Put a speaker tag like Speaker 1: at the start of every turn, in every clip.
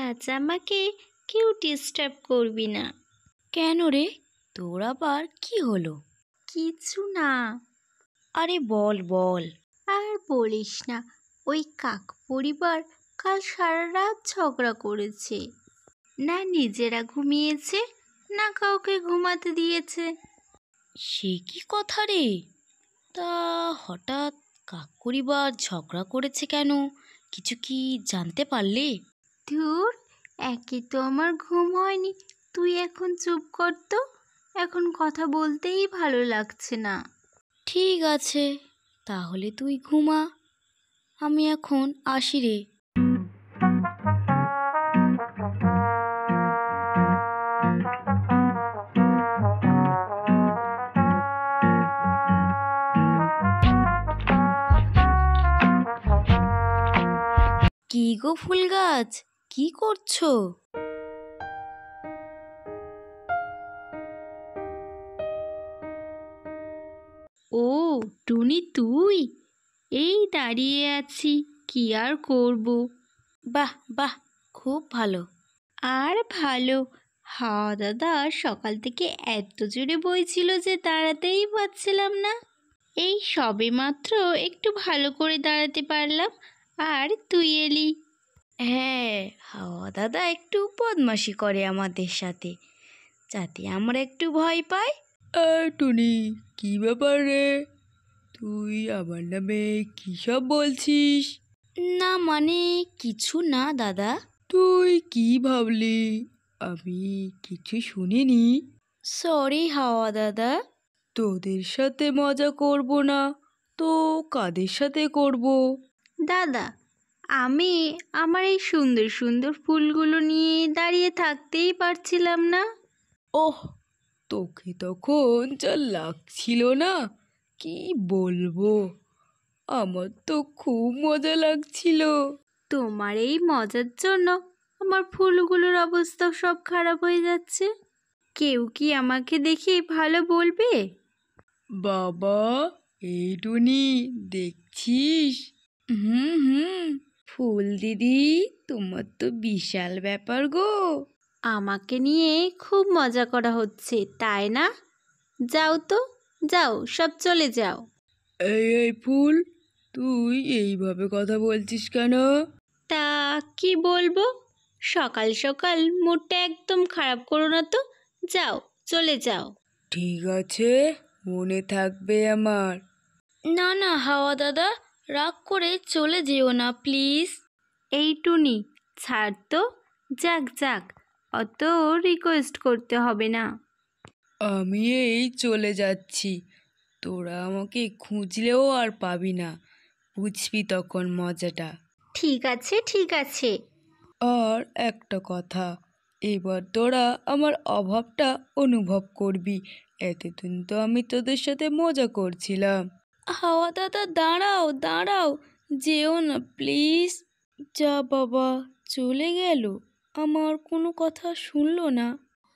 Speaker 1: আজ আমাকে কেউ ডিস্টার্ব করবি না।
Speaker 2: কেন রে, তোর আবার কি হলো?
Speaker 1: কিছু না।
Speaker 2: আরে বল বল।
Speaker 1: আর বলিস না, ওই কাক পরিবার কাল সারা রাত ঝগড়া করেছে। না নিজেরা ঘুমিয়েছে, না কাউকে ঘুমাতে দিয়েছে।
Speaker 2: সে কি কথা রে? তা হঠাৎ কাকপরিবার ঝগড়া করেছে কেন? কিছু কি জানতে পারলে?
Speaker 1: ধুর, একে তো আমার ঘুম হয়নি, তুই এখন চুপ কর তো। এখন কথা বলতেই ভালো লাগছে না।
Speaker 2: ঠিক আছে, তাহলে তুই ঘুমা, আমি এখন আসি রে। কি গো ফুল গাছ, কি করছো?
Speaker 1: ও টুনি, তুই? এই দাঁড়িয়ে আছি, কি আর করব।
Speaker 2: বাহ বাহ, খুব ভালো।
Speaker 1: আর ভালো, হাওয়া দাদা সকাল থেকে এত জোরে বইছিল যে দাঁড়াতেই পারছিলাম না। এই সবে মাত্র একটু ভালো করে দাঁড়াতে পারলাম, আর তুই এলি।
Speaker 2: হ্যাঁ, হাওয়া দাদা একটু বদমাশি করে আমাদের সাথে, যাতে আমরা একটু ভয় পাই।
Speaker 3: টুনি, কি ব্যাপার রে? তুই আমার নামে কী সব বলছিস?
Speaker 2: না মানে কিছু না দাদা।
Speaker 3: তুই কি ভাবলি? আমি কিছু শুনিনি।
Speaker 2: সরি হাওয়া দাদা।
Speaker 3: তোদের সাথে মজা করব না তো কাদের সাথে করব?
Speaker 1: দাদা, আমি আমার এই সুন্দর সুন্দর ফুলগুলো নিয়ে দাঁড়িয়ে থাকতেই পারছিলাম না।
Speaker 3: ওহ, তোকে তখন যা লাগছিল না, কি বলবো। আমার তো খুব মজা লাগছিল।
Speaker 1: তোমার এই মজার জন্য আমার ফুলগুলোর অবস্থা সব খারাপ হয়ে যাচ্ছে। কেউ কি আমাকে দেখে ভালো বলবে?
Speaker 3: বাবা, এই টুনি, দেখছিস?
Speaker 2: হুম হুম, ফুল দিদি, তোমার তো বিশাল ব্যাপার গো।
Speaker 1: আমাকে নিয়ে খুব মজা করা হচ্ছে, তাই না? যাও তো, যাও, সব চলে যাও।
Speaker 3: এই ফুল, তুই এইভাবে কথা বলছিস কেন?
Speaker 1: তা কি বলবো? সকাল সকাল মুডটা একদম খারাপ করো না তো। যাও, চলে যাও।
Speaker 3: ঠিক আছে, মনে থাকবে আমার।
Speaker 2: না না হাওয়া দাদা, রাগ করে চলে যেও না প্লিজ।
Speaker 1: এই টুনি, ছাড় তো। যাক যাক, অত রিকোয়েস্ট করতে হবে না।
Speaker 3: আমি এই চলে যাচ্ছি, তোরা আমাকে খুঁজলেও আর পাবি না, বুঝবি তখন মজাটা।
Speaker 1: ঠিক আছে ঠিক আছে।
Speaker 3: আর একটা কথা, এবার তোরা আমার অভাবটা অনুভব করবি। এতদিন তো আমি তোদের সাথে মজা করছিলাম।
Speaker 2: হাওয়া দাদা দাঁড়াও দাঁড়াও, যেও না প্লিজ। যা বাবা, চলে গেল, আমার কোনো কথা শুনলো না।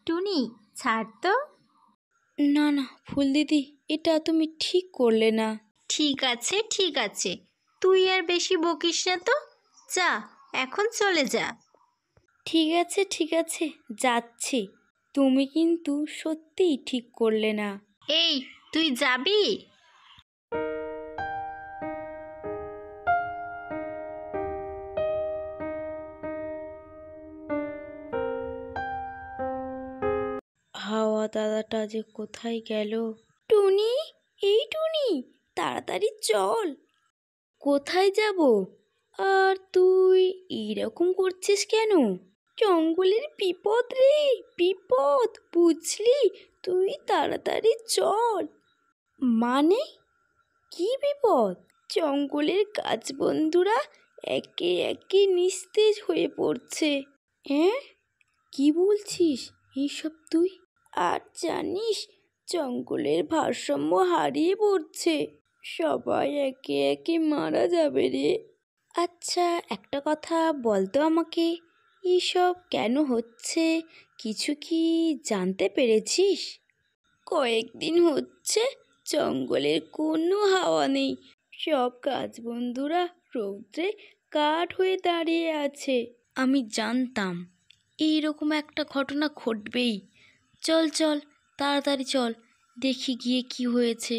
Speaker 1: টুনি, ছাড় তো।
Speaker 2: না না ফুল দিদি, এটা তুমি ঠিক করলে না।
Speaker 1: ঠিক আছে ঠিক আছে, তুই আর বেশি বকিস না তো। যা, এখন চলে যা।
Speaker 2: ঠিক আছে, যাচ্ছি। তুমি কিন্তু সত্যিই ঠিক করলে না।
Speaker 1: এই, তুই যাবি?
Speaker 2: হাওয়া দাদাটা যে কোথায় গেল? টুনি, এই টুনি, তাড়াতাড়ি চল। কোথায় যাব? আর তুই এইরকম করছিস কেন? জঙ্গলের বিপদ রে, বিপদ, বুঝলি? তুই তাড়াতাড়ি চল। মানে কি বিপদ? জঙ্গলের গাছ বন্ধুরা একে একে নিস্তেজ হয়ে পড়ছে। হ্যাঁ, কি বলছিস এইসব তুই? আর জানিস, জঙ্গলের ভারসাম্য হারিয়ে পড়ছে, সবাই একে একে মারা যাবে রে। আচ্ছা একটা কথা বলতো আমাকে, এইসব কেন হচ্ছে কিছু কি জানতে পেরেছিস? কয়েকদিন হচ্ছে জঙ্গলের কোনো হাওয়া নেই, সব গাছ বন্ধুরা রৌদ্রে কাঠ হয়ে দাঁড়িয়ে আছে। আমি জানতাম এইরকম একটা ঘটনা ঘটবেই। চল চল, তাড়াতাড়ি চল, দেখি গিয়ে কি হয়েছে।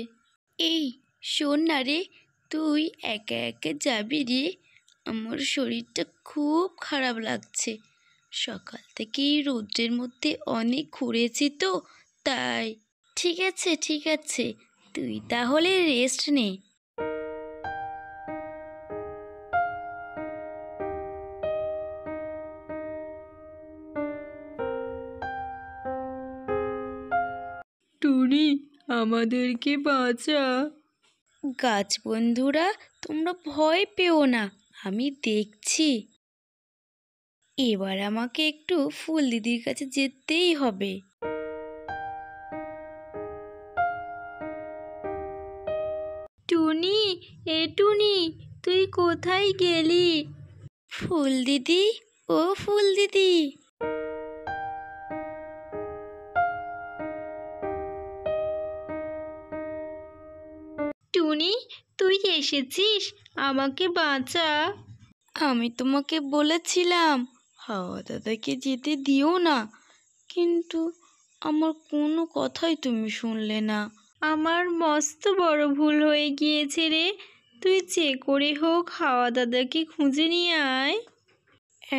Speaker 2: এই শোন না রে, তুই একা একা যাবি রে? আমার শরীরটা খুব খারাপ লাগছে। সকাল থেকেই রৌদ্রের মধ্যে অনেক ঘুরেছি তো, তাই। ঠিক আছে ঠিক আছে, তুই তাহলে রেস্ট নে।
Speaker 3: টুনি, আমাদেরকে বাঁচা।
Speaker 2: গাছ বন্ধুরা, তোমরা ভয় পেও না, আমি দেখছি। এবার আমাকে একটু ফুল দিদির কাছে যেতেই হবে।
Speaker 1: টুনি, টুনি, তুই কোথায় গেলি?
Speaker 2: ফুল দিদি, ও ফুল দিদি।
Speaker 1: টুনি, তুই এসেছিস? আমাকে বাঁচা।
Speaker 2: আমি তোমাকে বলেছিলাম হাওয়া দাদাকে যেতে দিও না, কিন্তু আমার কোনো কথাই তুমি শুনলে না।
Speaker 1: আমার মস্ত বড় ভুল হয়ে গিয়েছে রে। তুই যে করে হোক হাওয়া দাদাকে খুঁজে নিয়ে আয়।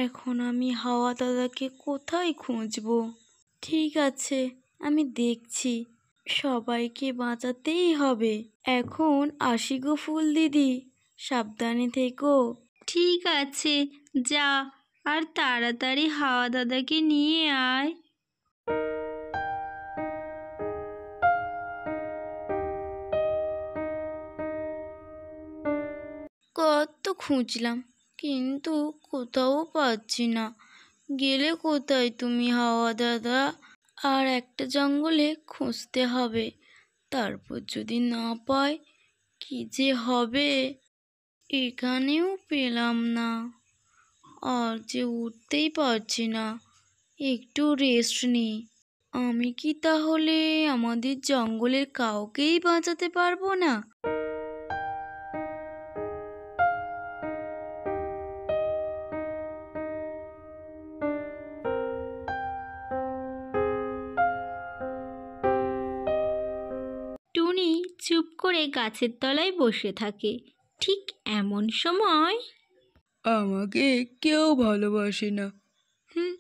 Speaker 2: এখন আমি হাওয়া দাদাকে কোথায় খুঁজবো? ঠিক আছে, আমি দেখছি। সবাইকে বাঁচাতেই হবে। এখন আসি গো ফুল দিদি, সাবধানে থেকো।
Speaker 1: ঠিক আছে, যা, আর তাড়াতাড়ি হাওয়া দাদাকে নিয়ে আয়।
Speaker 2: কত খুঁজলাম, কিন্তু কোথাও পাচ্ছি না। গেলে কোথায় তুমি হাওয়া দাদা? আর একটা জঙ্গলে খুঁজতে হবে, তারপর যদি না পাই কি যে হবে। এখানেও পেলাম না, আর যে উঠতেই পারছি না। একটু রেস্ট নিই। আমি কি তাহলে আমাদের জঙ্গলের কাউকেই বাঁচাতে পারবো না?
Speaker 1: টুনি চুপ করে গাছের তলায় বসে থাকে। ঠিক এমন সময়
Speaker 3: আমাকে কেউ ভালোবাসে না। হুম,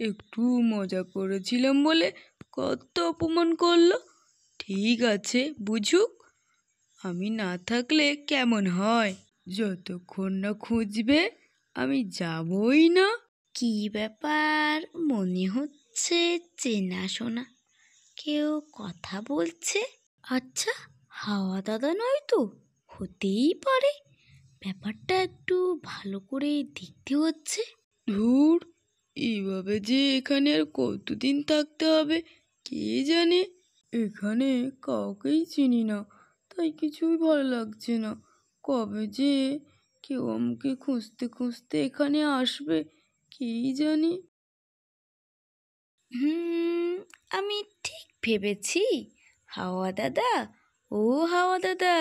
Speaker 3: একটু মজা করেছিলাম বলে কত অপমান করলো। ঠিক আছে, বুঝুক। আমি না থাকলে কেমন হয়? যতক্ষণ না খুঁজবে আমি যাবই না।
Speaker 2: কি ব্যাপার, মনে হচ্ছে চেনাশোনা কেউ কথা বলছে। আচ্ছা, হাওয়া দাদা নয় তো? হতেই পারে। ব্যাপারটা একটু ভালো করে দেখতে হচ্ছে।
Speaker 3: ধুর, এইভাবে যে এখানে আর কতদিন থাকতে হবে কে জানে। এখানে কাউকেই চিনি না, তাই কিছুই ভালো লাগছে না। কবে যে কেউ আমাকে খুঁজতে খুঁজতে এখানে আসবে কেই জানি।
Speaker 2: হুম, আমি ঠিক ভেবেছি। হাওয়া দাদা, ও হাওয়া দাদা,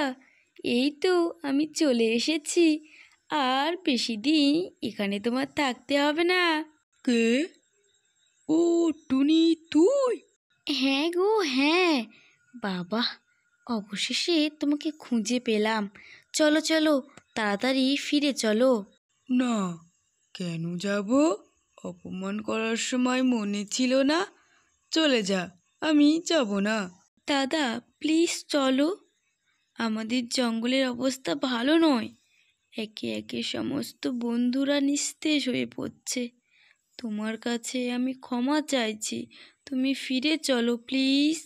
Speaker 2: এই তো আমি চলে এসেছি। আর বেশি দিন এখানে তোমার থাকতে হবে না।
Speaker 3: কে? ও টুনি, তুই?
Speaker 2: হ্যাঁ গো হ্যাঁ, বাবা, অবশেষে তোমাকে খুঁজে পেলাম। চলো চলো, তাড়াতাড়ি ফিরে চলো।
Speaker 3: না, কেন যাব? অপমান করার সময় মনে ছিল না? চলে যা, আমি যাব না।
Speaker 2: দাদা প্লিজ চলো, আমাদের জঙ্গলের অবস্থা ভালো নয়। একে একে সমস্ত বন্ধুরা নিস্তেজ হয়ে পড়ছে। তোমার কাছে আমি ক্ষমা চাইছি, তুমি ফিরে চলো প্লিজ।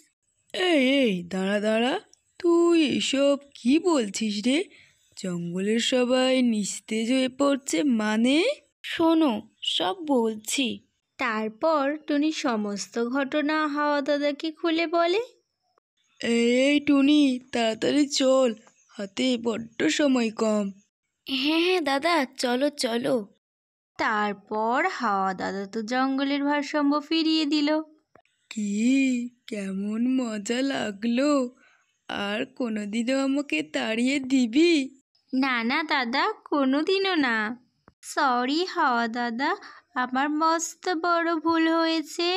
Speaker 3: এই এই, দাঁড়া দাঁড়া, তুই এসব কি বলছিস রে? জঙ্গলের সবাই নিস্তেজ হয়ে পড়ছে মানে?
Speaker 2: শোনো, সব বলছি।
Speaker 1: তারপর টুনি সমস্ত ঘটনা হাওয়া দাদাকে খুলে বলে।
Speaker 3: এই এই টুনি, তাড়াতাড়ি চল, হাতে বড্ড সময় কম।
Speaker 2: হ্যাঁ হ্যাঁ দাদা, চলো চলো।
Speaker 1: তারপর হাওয়া দাদা তো জঙ্গলের ভারসাম্য ফিরিয়ে দিল।
Speaker 3: কি কেমন মজা লাগলো! আর কোনোদিনও আমাকে তাড়িয়ে দিবি?
Speaker 1: না না দাদা, কোনোদিনও না। সরি হাওয়া দাদা, আমার মস্ত বড় ভুল হয়েছে।